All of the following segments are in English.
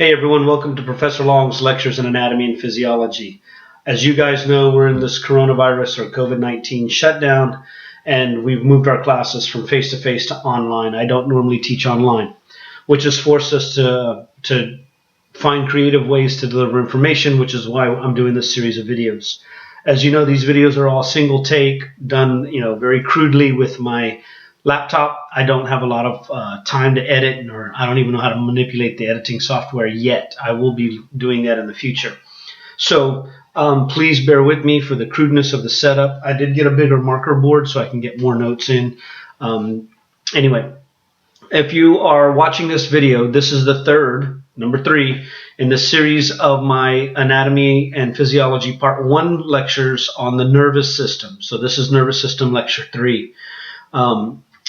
Hey everyone, welcome to Professor Long's Lectures in Anatomy and Physiology. As you guys know, we're in this coronavirus or COVID-19 shutdown, and we've moved our classes from face-to-face to online. I don't normally teach online, which has forced us to find creative ways to deliver information, which is why I'm doing this series of videos. As you know, these videos are all single take, done very crudely with my laptop. I don't have a lot of time to edit, or I don't even know how to manipulate the editing software yet. I will be doing that in the future. So please bear with me for the crudeness of the setup. I did get a bigger marker board so I can get more notes in. Anyway, if you are watching this video, this is the number 3, in the series of my Anatomy and Physiology Part 1 lectures on the nervous system. So this is Nervous System Lecture 3.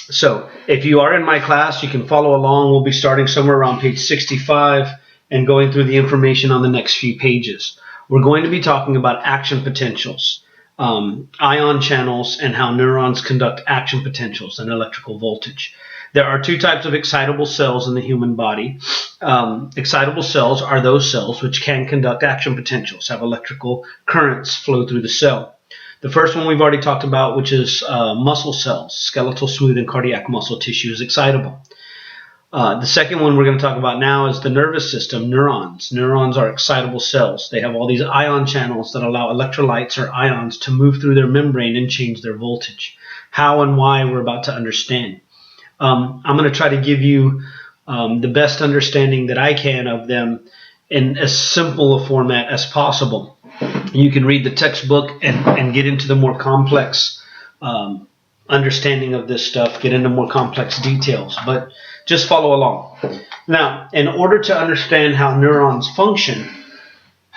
So if you are in my class, you can follow along. We'll be starting somewhere around page 65 and going through the information on the next few pages. We're going to be talking about action potentials, ion channels, and how neurons conduct action potentials and electrical voltage. There are 2 types of excitable cells in the human body. Excitable cells are those cells which can conduct action potentials, have electrical currents flow through the cell. The first one we've already talked about, which is muscle cells, skeletal, smooth, and cardiac muscle tissue is excitable. The second one we're going to talk about now is the nervous system, neurons. Neurons are excitable cells. They have all these ion channels that allow electrolytes or ions to move through their membrane and change their voltage. How and why we're about to understand. I'm going to try to give you the best understanding that I can of them in as simple a format as possible. You can read the textbook and get into the more complex understanding of this stuff, get into more complex details, but just follow along. Now, in order to understand how neurons function,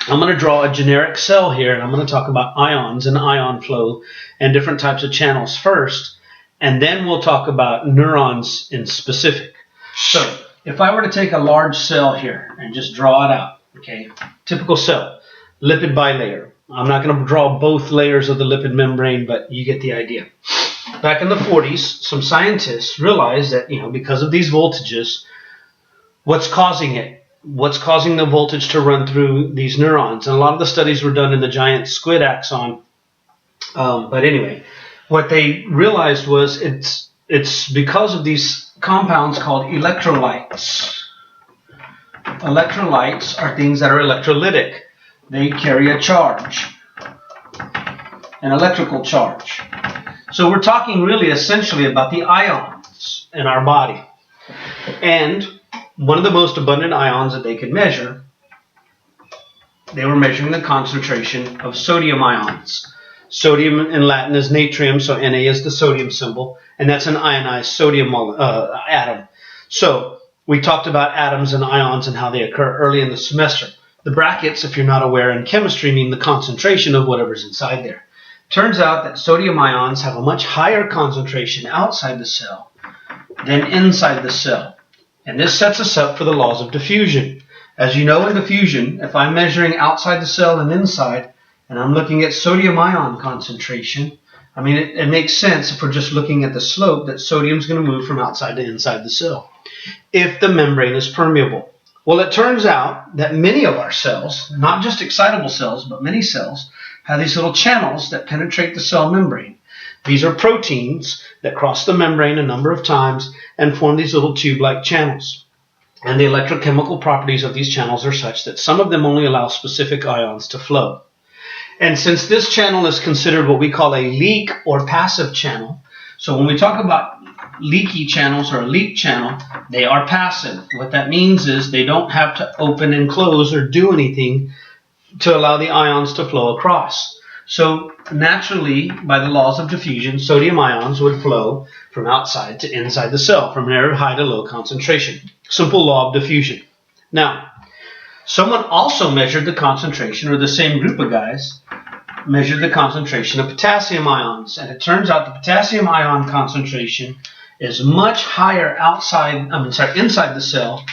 I'm going to draw a generic cell here, and I'm going to talk about ions and ion flow and different types of channels first, and then we'll talk about neurons in specific. So, if I were to take a large cell here and just draw it out, okay, typical cell. Lipid bilayer. I'm not going to draw both layers of the lipid membrane, but you get the idea. Back in the 40s, some scientists realized that, because of these voltages, what's causing it? What's causing the voltage to run through these neurons? And a lot of the studies were done in the giant squid axon. But anyway, what they realized was it's because of these compounds called electrolytes. Electrolytes are things that are electrolytic. They carry a charge, an electrical charge. So we're talking really essentially about the ions in our body. And one of the most abundant ions that they could measure, they were measuring the concentration of sodium ions. Sodium in Latin is natrium, so Na is the sodium symbol, and that's an ionized sodium atom. So we talked about atoms and ions and how they occur early in the semester. The brackets, if you're not aware, in chemistry mean the concentration of whatever's inside there. Turns out that sodium ions have a much higher concentration outside the cell than inside the cell. And this sets us up for the laws of diffusion. As you know, in diffusion, if I'm measuring outside the cell and inside, and I'm looking at sodium ion concentration, it makes sense if we're just looking at the slope that sodium's going to move from outside to inside the cell, if the membrane is permeable. Well, it turns out that many of our cells, not just excitable cells, but many cells, have these little channels that penetrate the cell membrane. These are proteins that cross the membrane a number of times and form these little tube-like channels. And the electrochemical properties of these channels are such that some of them only allow specific ions to flow. And since this channel is considered what we call a leak or passive channel, so when we talk about leaky channels or a leak channel, they are passive. What that means is they don't have to open and close or do anything to allow the ions to flow across. So naturally, by the laws of diffusion, sodium ions would flow from outside to inside the cell, from very high to low concentration. Simple law of diffusion. Now, someone also measured the concentration, or the same group of guys measured the concentration of potassium ions, and it turns out the potassium ion concentration is much higher inside the cell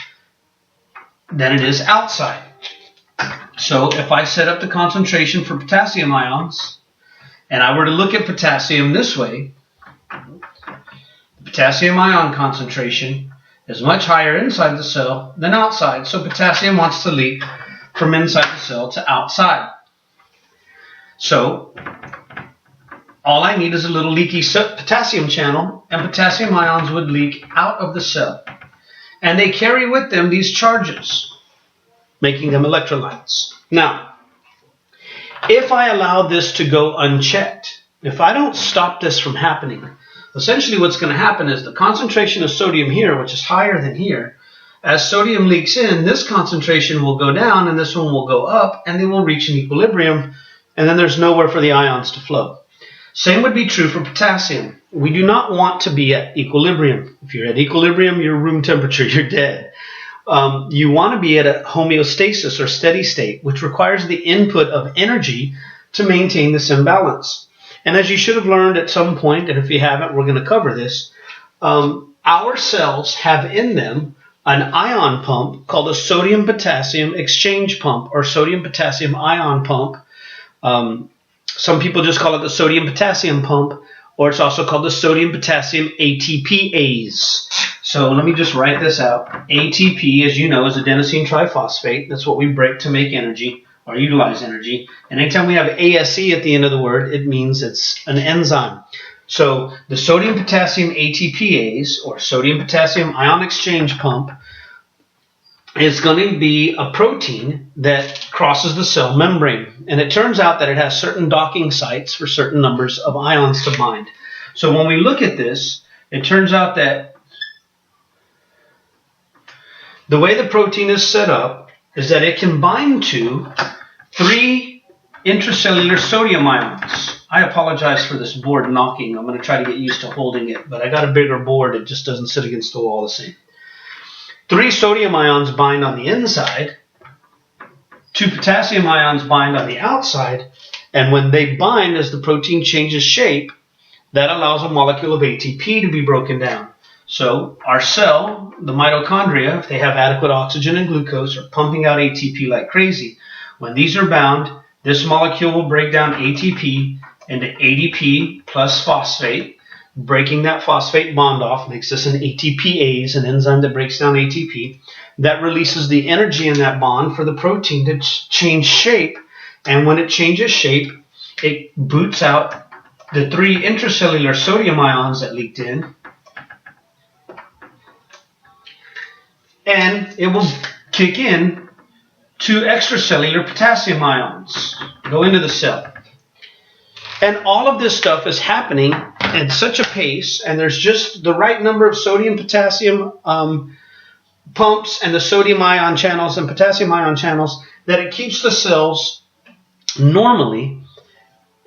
than it is outside. So if I set up the concentration for potassium ions, and I were to look at potassium this way, the potassium ion concentration is much higher inside the cell than outside. So potassium wants to leak from inside the cell to outside. So all I need is a little leaky potassium channel, and potassium ions would leak out of the cell. And they carry with them these charges, making them electrolytes. Now, if I allow this to go unchecked, if I don't stop this from happening, essentially what's going to happen is the concentration of sodium here, which is higher than here, as sodium leaks in, this concentration will go down and this one will go up, and they will reach an equilibrium, and then there's nowhere for the ions to flow. Same would be true for potassium. We do not want to be at equilibrium. If you're at equilibrium, you're room temperature, you're dead. You want to be at a homeostasis or steady state, which requires the input of energy to maintain this imbalance. And as you should have learned at some point, and if you haven't, we're going to cover this, our cells have in them an ion pump called a sodium-potassium exchange pump, or sodium-potassium ion pump. Some people just call it the sodium-potassium pump, or it's also called the sodium-potassium ATPase. So let me just write this out. ATP, as you know, is adenosine triphosphate. That's what we break to make energy or utilize energy. And anytime we have ASE at the end of the word, it means it's an enzyme. So the sodium-potassium ATPase, or sodium-potassium ion exchange pump, is going to be a protein that crosses the cell membrane. And it turns out that it has certain docking sites for certain numbers of ions to bind. So when we look at this, it turns out that the way the protein is set up is that it can bind to 3 intracellular sodium ions. I apologize for this board knocking. I'm going to try to get used to holding it, but I got a bigger board. It just doesn't sit against the wall the same. 3 sodium ions bind on the inside, 2 potassium ions bind on the outside, and when they bind, as the protein changes shape, that allows a molecule of ATP to be broken down. So our cell, the mitochondria, if they have adequate oxygen and glucose, are pumping out ATP like crazy. When these are bound, this molecule will break down ATP into ADP plus phosphate. Breaking that phosphate bond off makes this an ATPase, an enzyme that breaks down ATP. That releases the energy in that bond for the protein to change shape. And when it changes shape, it boots out the 3 intracellular sodium ions that leaked in. And it will kick in 2 extracellular potassium ions, go into the cell. And all of this stuff is happening at such a pace, and there's just the right number of sodium-potassium pumps and the sodium ion channels and potassium ion channels that it keeps the cells normally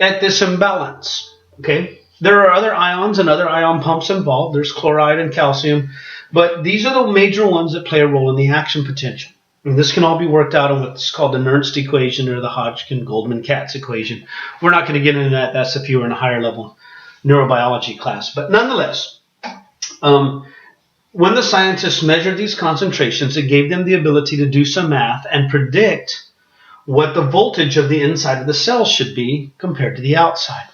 at this imbalance. Okay? There are other ions and other ion pumps involved. There's chloride and calcium, but these are the major ones that play a role in the action potential. And this can all be worked out in what's called the Nernst equation or the Hodgkin-Goldman-Katz equation. We're not going to get into that. That's if you were in a higher level neurobiology class. But nonetheless, when the scientists measured these concentrations, it gave them the ability to do some math and predict what the voltage of the inside of the cell should be compared to the outside.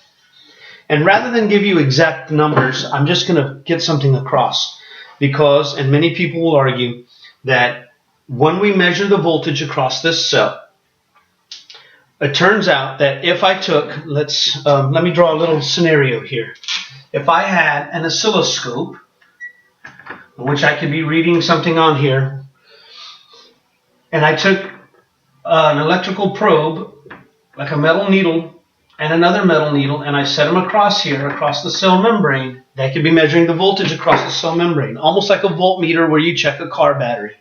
And rather than give you exact numbers, I'm just going to get something across. Because, and many people will argue, that when we measure the voltage across this cell, it turns out that if I took, let me draw a little scenario here. If I had an oscilloscope, in which I could be reading something on here, and I took an electrical probe, like a metal needle, and another metal needle, and I set them across here, across the cell membrane, that could be measuring the voltage across the cell membrane, almost like a voltmeter where you check a car battery.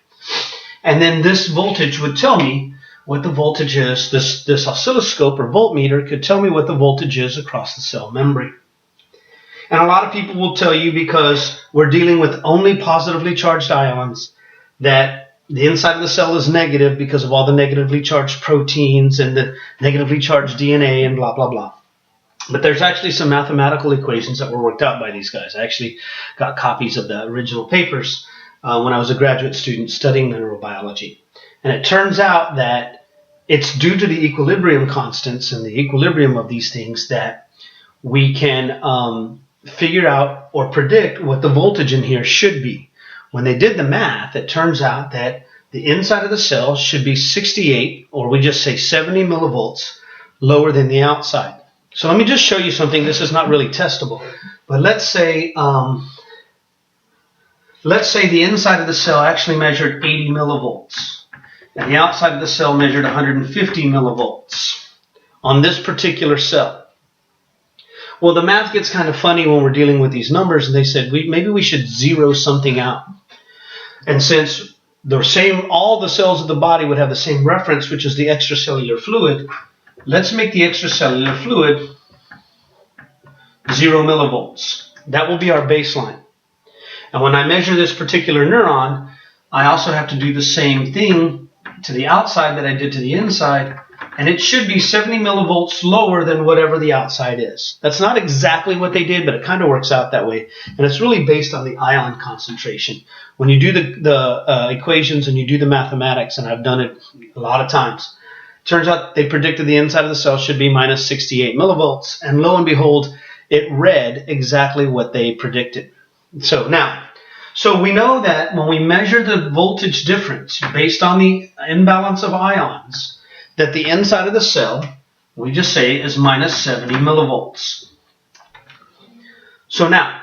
And then this voltage would tell me what the voltage is. This oscilloscope or voltmeter could tell me what the voltage is across the cell membrane. And a lot of people will tell you, because we're dealing with only positively charged ions, that the inside of the cell is negative because of all the negatively charged proteins and the negatively charged DNA and blah, blah, blah. But there's actually some mathematical equations that were worked out by these guys. I actually got copies of the original papers when I was a graduate student studying neurobiology. And it turns out that it's due to the equilibrium constants and the equilibrium of these things that we can figure out or predict what the voltage in here should be. When they did the math, it turns out that the inside of the cell should be 68, or we just say 70 millivolts lower than the outside. So let me just show you something. This is not really testable, but let's say the inside of the cell actually measured 80 millivolts, and the outside of the cell measured 150 millivolts on this particular cell. Well, the math gets kind of funny when we're dealing with these numbers, and they said maybe we should zero something out. And since all the cells of the body would have the same reference, which is the extracellular fluid, let's make the extracellular fluid 0 millivolts. That will be our baseline. And when I measure this particular neuron, I also have to do the same thing to the outside that I did to the inside, and it should be 70 millivolts lower than whatever the outside is. That's not exactly what they did, but it kind of works out that way. And it's really based on the ion concentration. When you do the equations and you do the mathematics, and I've done it a lot of times, turns out they predicted the inside of the cell should be minus 68 millivolts, and lo and behold, it read exactly what they predicted. So we know that when we measure the voltage difference based on the imbalance of ions, that the inside of the cell, we just say, is minus 70 millivolts. So now,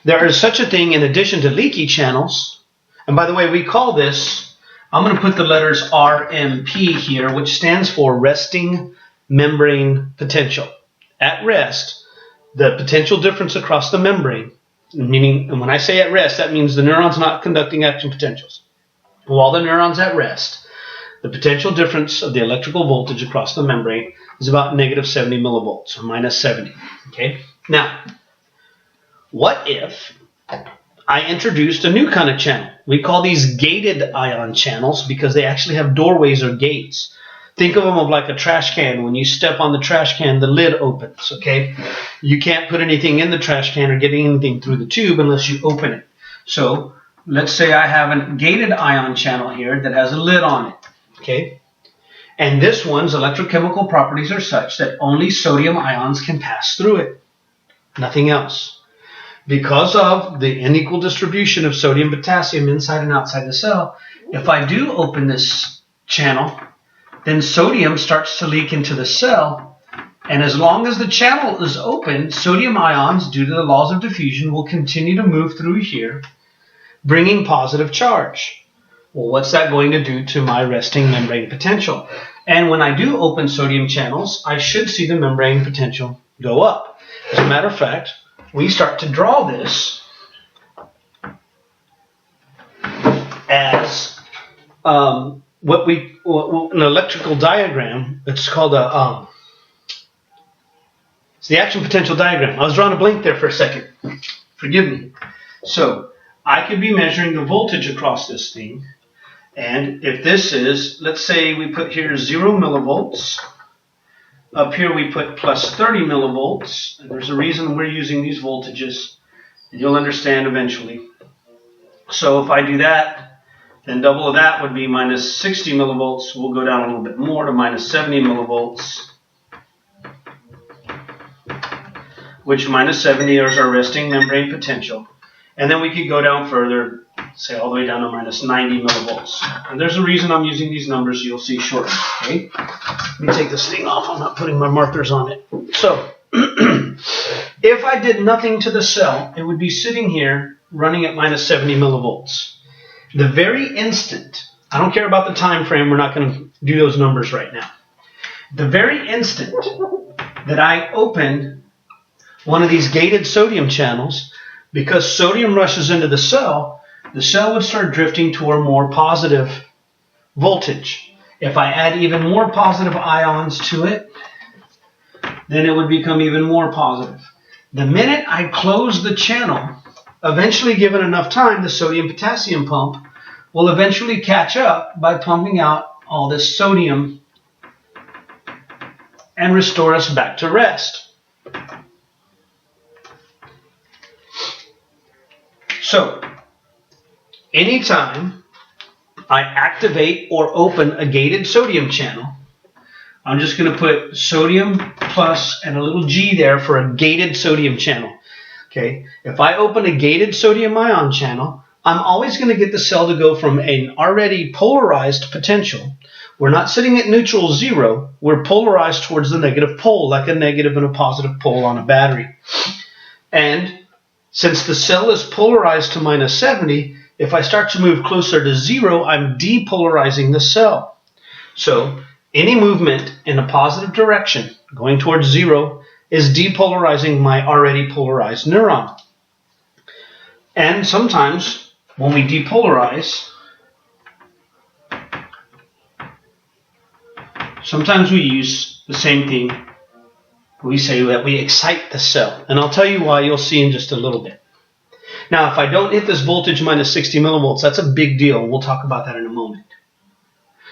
there is such a thing in addition to leaky channels, and by the way, we call this, I'm going to put the letters RMP here, which stands for resting membrane potential. At rest, the potential difference across the membrane, meaning, and when I say at rest, that means the neuron's not conducting action potentials. While the neuron's at rest, the potential difference of the electrical voltage across the membrane is about negative 70 millivolts, or minus 70. Okay? Now, what if I introduced a new kind of channel? We call these gated ion channels because they actually have doorways or gates. Think of them like a trash can. When you step on the trash can, the lid opens. Okay? You can't put anything in the trash can or get anything through the tube unless you open it. So let's say I have a gated ion channel here that has a lid on it. Okay, and this one's electrochemical properties are such that only sodium ions can pass through it, nothing else. Because of the unequal distribution of sodium potassium inside and outside the cell, if I do open this channel, then sodium starts to leak into the cell, and as long as the channel is open, sodium ions, due to the laws of diffusion, will continue to move through here, bringing positive charge. Well, what's that going to do to my resting membrane potential? And when I do open sodium channels, I should see the membrane potential go up. As a matter of fact, we start to draw this as an electrical diagram. It's called it's the action potential diagram. I was drawing a blank there for a second. Forgive me. So I could be measuring the voltage across this thing. And if this is, let's say we put here 0 millivolts. Up here we put plus 30 millivolts. And there's a reason we're using these voltages. And you'll understand eventually. So if I do that, then double of that would be minus 60 millivolts. We'll go down a little bit more to minus 70 millivolts. Which minus 70 is our resting membrane potential. And then we could go down further, say all the way down to minus 90 millivolts. And there's a reason I'm using these numbers you'll see shortly. Okay? Let me take this thing off. I'm not putting my markers on it. So, if I did nothing to the cell, it would be sitting here running at minus 70 millivolts. The very instant, I don't care about the time frame, we're not going to do those numbers right now. The very instant that I open one of these gated sodium channels, because sodium rushes into the cell would start drifting toward more positive voltage. If I add even more positive ions to it, then it would become even more positive. The minute I close the channel, eventually given enough time, the sodium-potassium pump will eventually catch up by pumping out all this sodium and restore us back to rest. So, anytime I activate or open a gated sodium channel, I'm just going to put sodium plus and a little G there for a gated sodium channel. Okay, if I open a gated sodium ion channel, I'm always going to get the cell to go from an already polarized potential. We're not sitting at neutral 0. We're polarized towards the negative pole, like a negative and a positive pole on a battery. And since the cell is polarized to minus 70, if I start to move closer to 0, I'm depolarizing the cell. So any movement in a positive direction, going towards 0, is depolarizing my already polarized neuron. And sometimes when we depolarize, sometimes we use the same thing. We say that we excite the cell. And I'll tell you why, you'll see in just a little bit. Now, if I don't hit this voltage minus 60 millivolts, that's a big deal. We'll talk about that in a moment.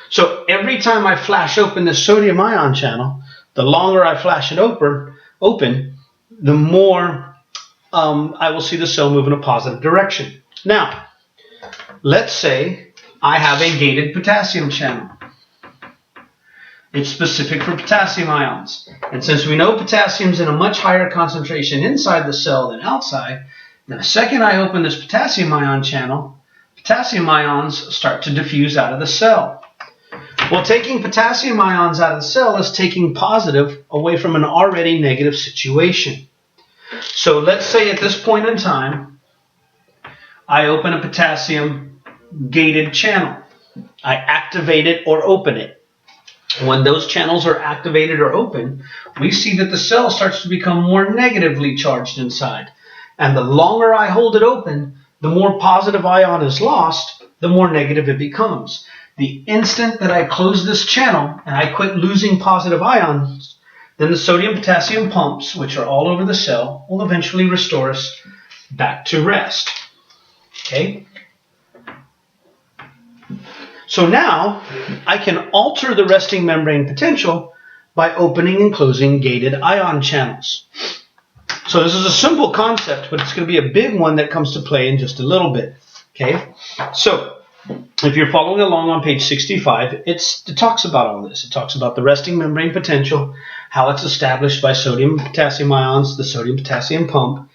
So every time I flash open this sodium ion channel, the longer I flash it open, the more I will see the cell move in a positive direction. Now, let's say I have a gated potassium channel. It's specific for potassium ions. And since we know potassium is in a much higher concentration inside the cell than outside, the second I open this potassium ion channel, potassium ions start to diffuse out of the cell. Well, taking potassium ions out of the cell is taking positive away from an already negative situation. So let's say at this point in time, I open a potassium gated channel. I activate it or open it. When those channels are activated or open, we see that the cell starts to become more negatively charged inside. And the longer I hold it open, the more positive ion is lost, the more negative it becomes. The instant that I close this channel and I quit losing positive ions, then the sodium-potassium pumps, which are all over the cell, will eventually restore us back to rest. Okay? So now I can alter the resting membrane potential by opening and closing gated ion channels. So this is a simple concept, but it's going to be a big one that comes to play in just a little bit. Okay? So if you're following along on page 65, it talks about all this. It talks about the resting membrane potential, how it's established by sodium and potassium ions, the sodium-potassium pump,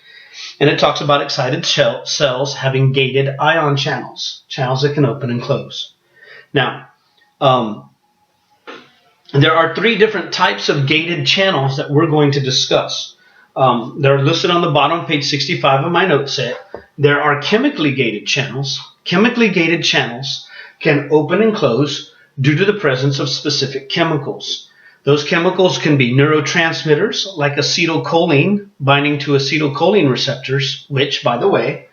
and it talks about excited cells having gated ion channels, channels that can open and close. Now, there are 3 different types of gated channels that we're going to discuss. They're listed on the bottom of page 65 of my note set. There are chemically gated channels. Chemically gated channels can open and close due to the presence of specific chemicals. Those chemicals can be neurotransmitters like acetylcholine binding to acetylcholine receptors, which, by the way,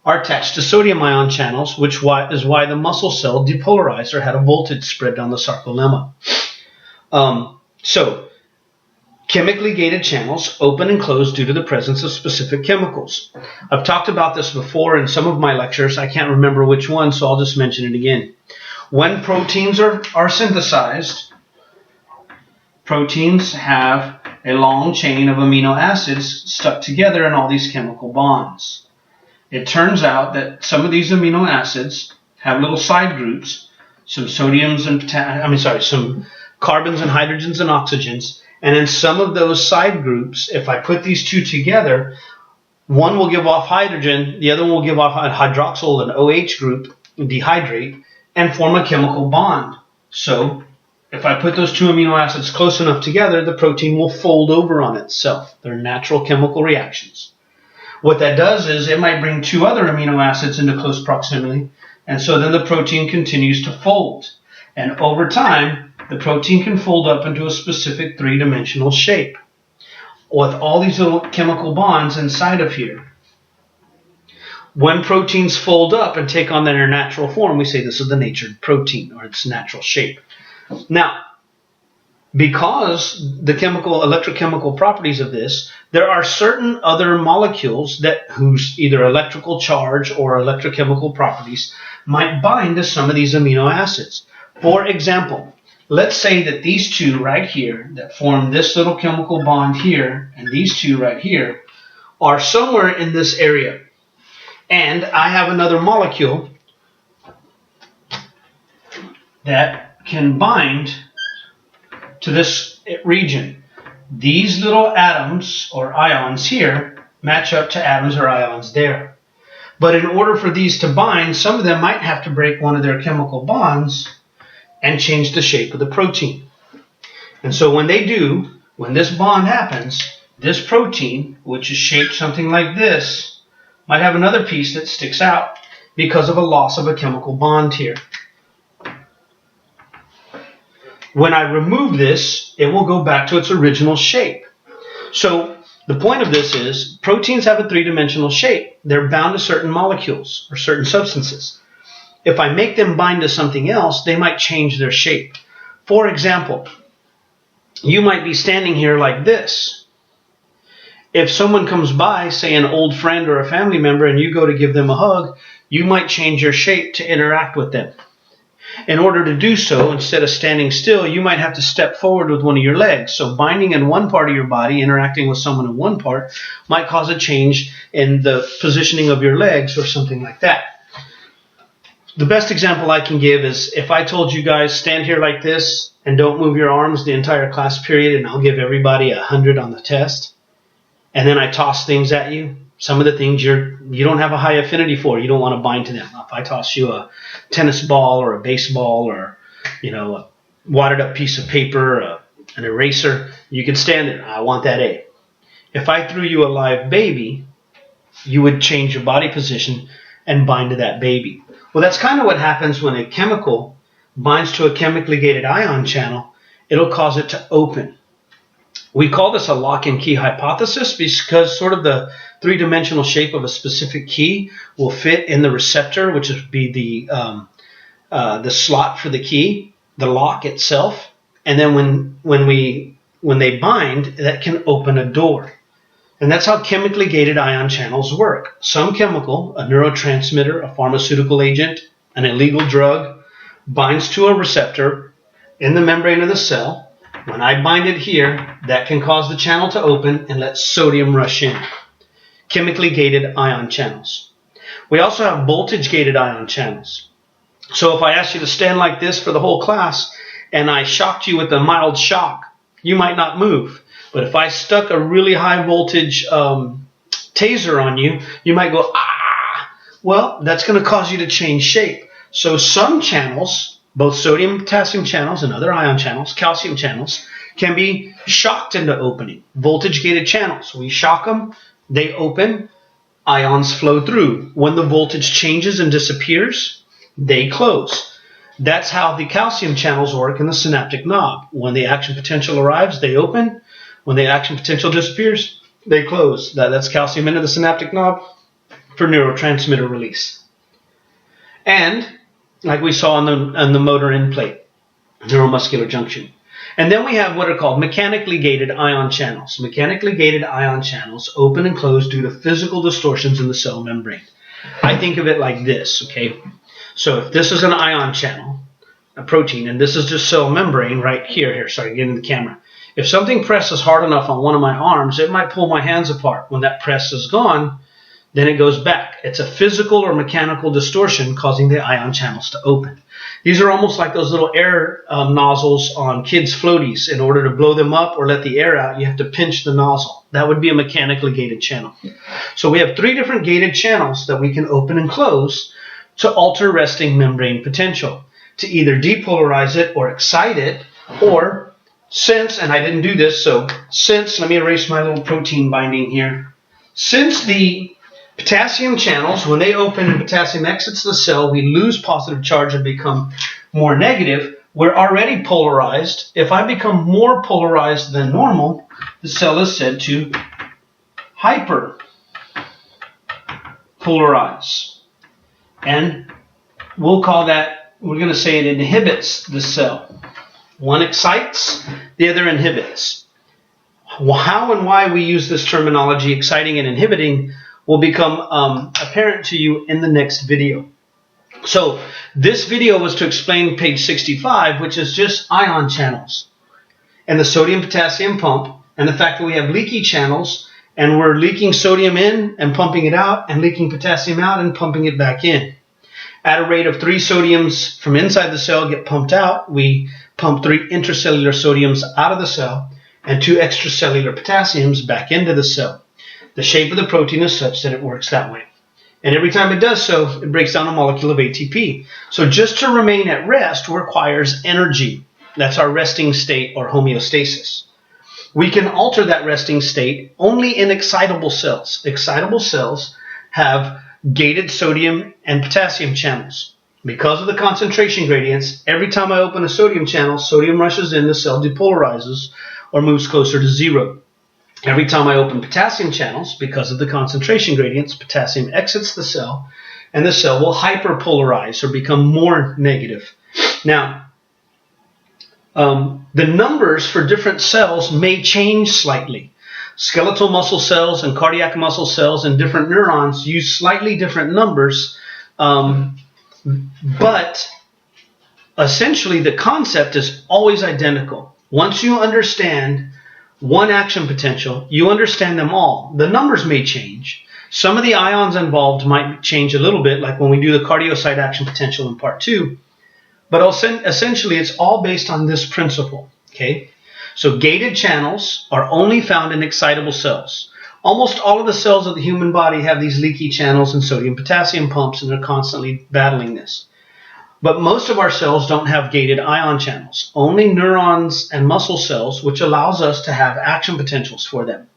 are attached to sodium ion channels, which is why the muscle cell depolarized or had a voltage spread down the sarcolemma. So, chemically gated channels open and close due to the presence of specific chemicals. I've talked about this before in some of my lectures. I can't remember which one, so I'll just mention it again. When proteins are synthesized, proteins have a long chain of amino acids stuck together in all these chemical bonds. It turns out that some of these amino acids have little side groups, some sodiums and some carbons and hydrogens and oxygens. And in some of those side groups, if I put these two together, one will give off hydrogen, the other one will give off a hydroxyl, an OH group, dehydrate, and form a chemical bond. So if I put those 2 amino acids close enough together, the protein will fold over on itself. They're natural chemical reactions. What that does is it might bring 2 other amino acids into close proximity, and so then the protein continues to fold. And over time, the protein can fold up into a specific 3-dimensional shape with all these little chemical bonds inside of here. When proteins fold up and take on their natural form, we say this is the natured protein or its natural shape. Now, because the electrochemical properties of this, there are certain other molecules whose either electrical charge or electrochemical properties might bind to some of these amino acids. For example, let's say that these 2 right here that form this little chemical bond here and these 2 right here are somewhere in this area. And I have another molecule that can bind to this region. These little atoms or ions here match up to atoms or ions there. But in order for these to bind, some of them might have to break one of their chemical bonds and change the shape of the protein. And so when they do, when this bond happens, this protein, which is shaped something like this, might have another piece that sticks out because of a loss of a chemical bond here. When I remove this, it will go back to its original shape. So the point of this is proteins have a three-dimensional shape. They're bound to certain molecules or certain substances. If I make them bind to something else, they might change their shape. For example, you might be standing here like this. If someone comes by, say an old friend or a family member, and you go to give them a hug, you might change your shape to interact with them. In order to do so, instead of standing still, you might have to step forward with one of your legs. So binding in one part of your body, interacting with someone in one part, might cause a change in the positioning of your legs or something like that. The best example I can give is if I told you guys stand here like this and don't move your arms the entire class period, and I'll give everybody 100 on the test, and then I toss things at you, some of the things you don't have a high affinity for, you don't want to bind to them. If I toss you a tennis ball or a baseball or a wadded up piece of paper, an eraser, you could stand there. I want that A. If I threw you a live baby, you would change your body position and bind to that baby. Well, that's kind of what happens when a chemical binds to a chemically gated ion channel. It'll cause it to open. We call this a lock and key hypothesis because sort of the three-dimensional shape of a specific key will fit in the receptor, which would be the slot for the key, the lock itself. And then when they bind, that can open a door. And that's how chemically gated ion channels work. Some chemical, a neurotransmitter, a pharmaceutical agent, an illegal drug, binds to a receptor in the membrane of the cell. When I bind it here, that can cause the channel to open and let sodium rush in. Chemically gated ion channels. We also have voltage gated ion channels. So if I asked you to stand like this for the whole class and I shocked you with a mild shock, you might not move. But if I stuck a really high voltage taser on you, you might go, ah! Well, that's going to cause you to change shape. So some channels, both sodium and potassium channels and other ion channels, calcium channels, can be shocked into opening. Voltage gated channels. We shock them, they open, ions flow through. When the voltage changes and disappears, they close. That's how the calcium channels work in the synaptic knob. When the action potential arrives, they open. When the action potential disappears, they close. That's calcium into the synaptic knob for neurotransmitter release. And like we saw on the motor end plate, neuromuscular junction. And then we have what are called mechanically gated ion channels. Mechanically gated ion channels open and close due to physical distortions in the cell membrane. I think of it like this, okay? So if this is an ion channel, a protein, and this is just cell membrane right here, sorry, get in the camera. If something presses hard enough on one of my arms, it might pull my hands apart. When that press is gone, then it goes back. It's a physical or mechanical distortion causing the ion channels to open. These are almost like those little air nozzles on kids' floaties. In order to blow them up or let the air out, you have to pinch the nozzle. That would be a mechanically gated channel. So we have 3 different gated channels that we can open and close to alter resting membrane potential, to either depolarize it or excite it, or since, and I didn't do this, so since, let me erase my little protein binding here. Since the potassium channels, when they open and potassium exits the cell, we lose positive charge and become more negative. We're already polarized. If I become more polarized than normal, the cell is said to hyperpolarize. And we'll call that, we're going to say it inhibits the cell. One excites, the other inhibits. How and why we use this terminology, exciting and inhibiting, will become apparent to you in the next video. So this video was to explain page 65, which is just ion channels and the sodium-potassium pump, and the fact that we have leaky channels and we're leaking sodium in and pumping it out and leaking potassium out and pumping it back in. At a rate of 3 sodiums from inside the cell get pumped out, we pump 3 intracellular sodiums out of the cell and 2 extracellular potassiums back into the cell. The shape of the protein is such that it works that way. And every time it does so, it breaks down a molecule of ATP. So just to remain at rest requires energy. That's our resting state or homeostasis. We can alter that resting state only in excitable cells. Excitable cells have gated sodium and potassium channels. Because of the concentration gradients, every time I open a sodium channel, sodium rushes in, the cell depolarizes or moves closer to zero. Every time I open potassium channels, because of the concentration gradients, potassium exits the cell, and the cell will hyperpolarize or become more negative. Now, the numbers for different cells may change slightly. Skeletal muscle cells and cardiac muscle cells and different neurons use slightly different numbers, but essentially the concept is always identical. Once you understand one action potential, you understand them all. The numbers may change. Some of the ions involved might change a little bit, like when we do the cardiocyte action potential in part 2. But essentially, it's all based on this principle. Okay? So gated channels are only found in excitable cells. Almost all of the cells of the human body have these leaky channels and sodium-potassium pumps, and they're constantly battling this. But most of our cells don't have gated ion channels, only neurons and muscle cells, which allows us to have action potentials for them.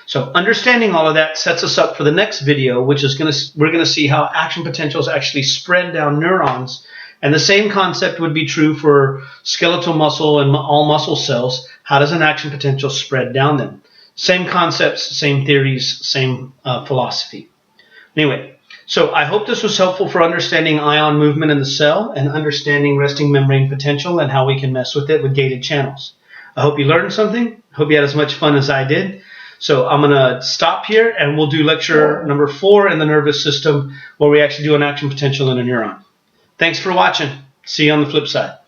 So understanding all of that sets us up for the next video, which is we're going to see how action potentials actually spread down neurons. And the same concept would be true for skeletal muscle and all muscle cells. How does an action potential spread down them? Same concepts, same theories, same philosophy. Anyway. So I hope this was helpful for understanding ion movement in the cell and understanding resting membrane potential and how we can mess with it with gated channels. I hope you learned something. I hope you had as much fun as I did. So I'm going to stop here and we'll do lecture number 4 in the nervous system, where we actually do an action potential in a neuron. Thanks for watching. See you on the flip side.